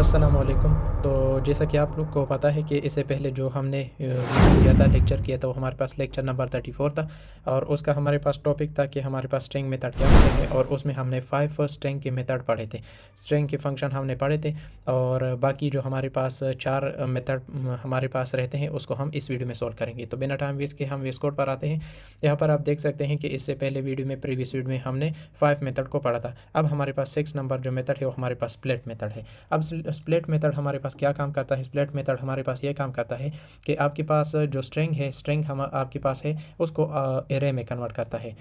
अस्सलामुअलैकुम। तो जैसा कि आप लोग को पता है कि इससे पहले जो हमने वीडियो किया था, लेक्चर किया था, वो हमारे पास लेक्चर नंबर 34 था और उसका हमारे पास टॉपिक था कि हमारे पास स्ट्रिंग मेथड क्या होते हैं और उसमें हमने 5 स्ट्रिंग के मेथड पढ़े थे, स्ट्रिंग के फंक्शन हमने पढ़े थे और बाकी जो हमारे पास 4 मेथड हमारे पास रहते हैं उसको हम इस वीडियो में सॉल्व करेंगे। तो बिना टाइम वेस्ट के हम वेस्ट कोड पर आते हैं। यहाँ पर आप देख सकते हैं कि इससे पहले वीडियो में, प्रीवियस वीडियो में हमने 5 मेथड को पढ़ा था। अब हमारे पास 6 नंबर जो मेथड है वो हमारे पास स्प्लिट मेथड है। अब स्प्लिट मेथड हमारे पास क्या काम करता है? स्प्लिट मेथड हमारे पास ये काम करता है कि आपके पास जो स्ट्रिंग है, स्ट्रिंग हम आपके पास है, उसको एरे में कन्वर्ट करता है।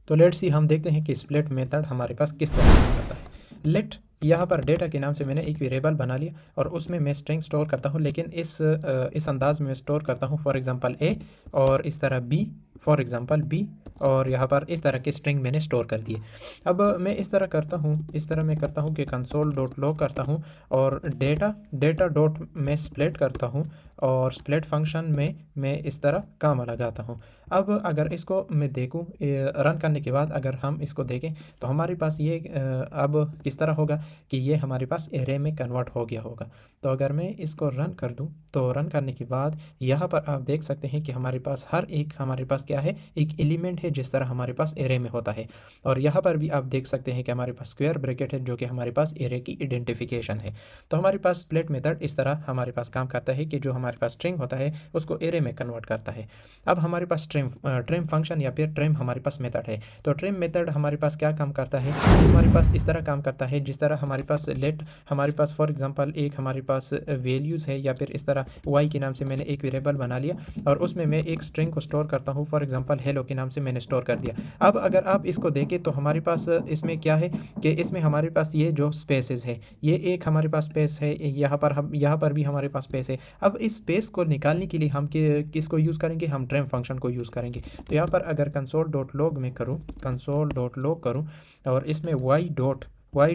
तो लेट्स सी, हम देखते हैं कि स्प्लिट मेथड हमारे पास किस तरह काम करता है। लेट यहाँ पर डेटा के नाम से मैंने एक वेरिएबल बना लिया और उसमें मैं स्ट्रिंग स्टोर करता हूँ, लेकिन इस अंदाज में स्टोर करता हूँ। फॉर एग्जांपल ए और इस तरह बी, फॉर एग्जांपल बी, और यहाँ पर इस तरह के स्ट्रिंग मैंने स्टोर कर दिए। अब मैं इस तरह करता हूँ, इस तरह मैं करता हूँ कि कंसोल डॉट लॉग करता हूँ और डेटा डॉट में स्प्लिट करता हूँ और स्प्लिट फंक्शन में मैं इस तरह काम लगाता हूँ। अब अगर इसको मैं देखूँ रन करने के बाद, अगर हम इसको देखें तो हमारे पास ये अब किस तरह होगा कि ये हमारे पास एरे में कन्वर्ट हो गया होगा। तो अगर मैं इसको रन कर दूं तो रन करने के बाद यहाँ पर आप देख सकते हैं कि हमारे पास हर एक, हमारे पास क्या है, एक एलिमेंट है जिस तरह हमारे पास एरे में होता है। और यहाँ पर भी आप देख सकते हैं कि हमारे पास स्क्वायर ब्रैकेट है जो कि हमारे पास एरे की आइडेंटिफिकेशन है। तो हमारे पास स्प्लिट मेथड इस तरह हमारे पास काम करता है कि जो हमारे पास स्ट्रिंग होता है उसको एरे में कन्वर्ट करता है। अब हमारे पास ट्रिम फंक्शन या फिर ट्रिम हमारे पास मेथड है। तो ट्रिम मेथड हमारे पास क्या काम करता है? हमारे पास इस तरह काम करता है जिस तरह हमारे पास लेट, हमारे पास फॉर एग्जांपल एक हमारे पास वैल्यूज़ है या फिर इस तरह वाई के नाम से मैंने एक वेरिएबल बना लिया और उसमें मैं एक स्ट्रिंग को स्टोर करता हूँ। फॉर एग्जांपल हेलो के नाम से मैंने स्टोर कर दिया। अब अगर आप इसको देखें तो हमारे पास इसमें क्या है कि इसमें हमारे पास ये जो स्पेसेस है, ये एक हमारे पास स्पेस है, यहाँ पर हम, यहाँ पर भी हमारे पास स्पेस है। अब इस स्पेस को निकालने के लिए हम किसको यूज़ करेंगे? हम ट्रिम फंक्शन को यूज़ करेंगे। तो यहाँ पर अगर कंसोल डॉट लॉग में करूँ, कंसोल डॉट लॉग करूँ और इसमें वाई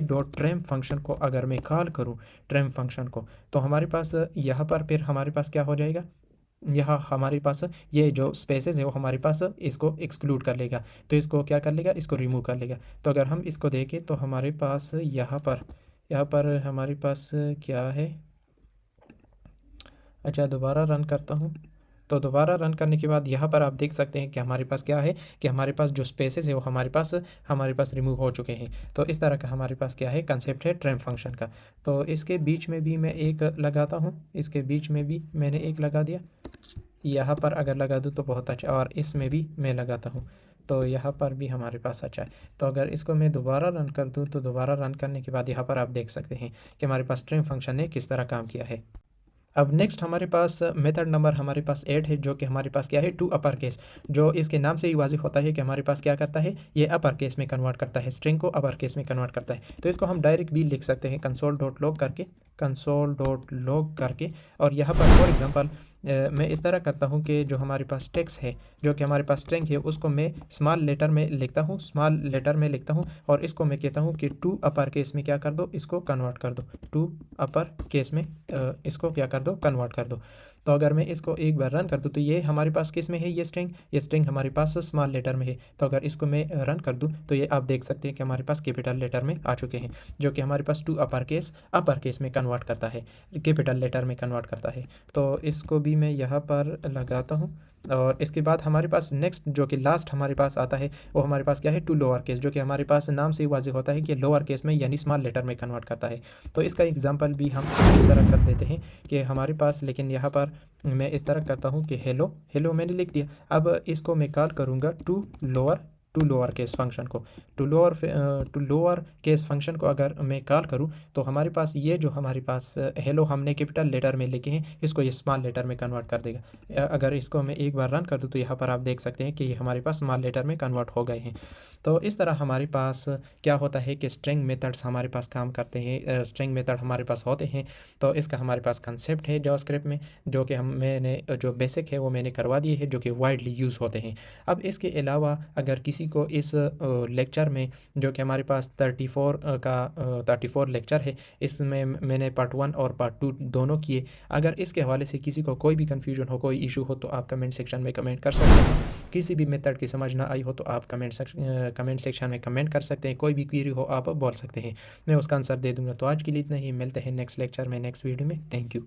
डॉट ट्रिम फंक्शन को अगर मैं कॉल करूँ, ट्रिम फंक्शन को, तो हमारे पास यहाँ पर फिर हमारे पास क्या हो जाएगा? यहाँ हमारे पास ये जो स्पेसेस है वो हमारे पास इसको एक्सक्लूड कर लेगा। तो इसको क्या कर लेगा? इसको रिमूव कर लेगा। तो अगर हम इसको देखें तो हमारे पास यहाँ पर हमारे पास क्या है? अच्छा, दोबारा रन करता हूँ। तो दोबारा रन करने के बाद यहाँ पर आप देख सकते हैं कि हमारे पास क्या है कि हमारे पास जो स्पेसेस है वो हमारे पास रिमूव हो चुके हैं। तो इस तरह का हमारे पास क्या है, कंसेप्ट है ट्रिम फंक्शन का। तो इसके बीच में भी मैं एक लगाता हूँ, इसके बीच में भी मैंने एक लगा दिया। यहाँ पर अगर लगा दूँ तो बहुत अच्छा, और इसमें भी मैं लगाता हूँ तो यहाँ पर भी हमारे पास अच्छा है। तो अगर इसको मैं दोबारा रन कर दूँ तो दोबारा रन करने के बाद यहाँ पर आप देख सकते हैं कि हमारे पास ट्रिम फंक्शन ने किस तरह काम किया है। अब नेक्स्ट हमारे पास मेथड नंबर हमारे पास 8 है, जो कि हमारे पास क्या है, टू अपर केस, जो इसके नाम से ही वाज़िह होता है कि हमारे पास क्या करता है, ये अपर केस में कन्वर्ट करता है, स्ट्रिंग को अपर केस में कन्वर्ट करता है। तो इसको हम डायरेक्ट भी लिख सकते हैं कंसोल डॉट लॉग करके, कंसोल डॉट लॉग करके। और यहाँ पर फॉर एग्जांपल मैं इस तरह करता हूँ कि जो हमारे पास टेक्स्ट है, जो कि हमारे पास स्ट्रिंग है, उसको मैं स्मॉल लेटर में लिखता हूँ, स्मॉल लेटर में लिखता हूँ और इसको मैं कहता हूँ कि टू अपर केस में क्या कर दो, इसको कन्वर्ट कर दो, टू अपर केस में इसको क्या कर दो, कन्वर्ट कर दो। तो अगर मैं इसको एक बार रन कर दूँ तो ये हमारे पास किस में है, ये स्ट्रिंग हमारे पास स्मॉल लेटर में है। तो अगर इसको मैं रन कर दूँ तो ये आप देख सकते हैं कि हमारे पास कैपिटल लेटर में आ चुके हैं, जो कि हमारे पास टू अपर केस में कन्वर्ट करता है, कैपिटल लेटर में कन्वर्ट करता है। तो इसको भी मैं यहाँ पर लगाता हूँ और इसके बाद हमारे पास नेक्स्ट जो कि लास्ट हमारे पास आता है वो हमारे पास क्या है, टू लोअर केस, जो कि हमारे पास नाम से ही वाज़िह होता है कि लोअर केस में यानी स्मॉल लेटर में कन्वर्ट करता है। तो इसका एग्जांपल भी हम इस तरह कर देते हैं कि हमारे पास, लेकिन यहाँ पर मैं इस तरह करता हूँ कि हेलो मैंने लिख दिया। अब इसको मैं कॉल करूँगा टू लोअर केस फंक्शन को, टू लोअर केस फंक्शन को अगर मैं कॉल करूँ तो हमारे पास ये जो हमारे पास हेलो हमने कैपिटल लेटर में लिखे हैं, इसको ये स्मॉल लेटर में कन्वर्ट कर देगा। अगर इसको मैं एक बार रन कर दूँ तो यहाँ पर आप देख सकते हैं कि ये हमारे पास स्मॉल लेटर में कन्वर्ट हो गए हैं। तो इस तरह हमारे पास क्या होता है कि स्ट्रिंग मेथड्स हमारे पास काम करते हैं, स्ट्रिंग मेथड हमारे पास होते हैं। तो इसका हमारे पास कंसेप्ट है जावास्क्रिप्ट में, जो कि मैंने जो बेसिक है वो मैंने करवा दिए है, जो कि वाइडली यूज़ होते हैं। अब इसके अलावा अगर किसी को इस लेक्चर में, जो कि हमारे पास 34 लेक्चर है, इसमें मैंने पार्ट 1 और पार्ट 2 दोनों किए, अगर इसके हवाले से किसी को कोई भी कन्फ्यूजन हो, कोई इशू हो तो आप कमेंट सेक्शन में कमेंट कर सकते हैं। किसी भी मेथड की समझ ना आई हो तो आप कमेंट सेक्शन में कमेंट कर सकते हैं। कोई भी क्वेरी हो आप बोल सकते हैं, मैं उसका आंसर दे दूँगा। तो आज के लिए इतना ही, मिलते हैं नेक्स्ट लेक्चर में, नेक्स्ट वीडियो में। Thank you.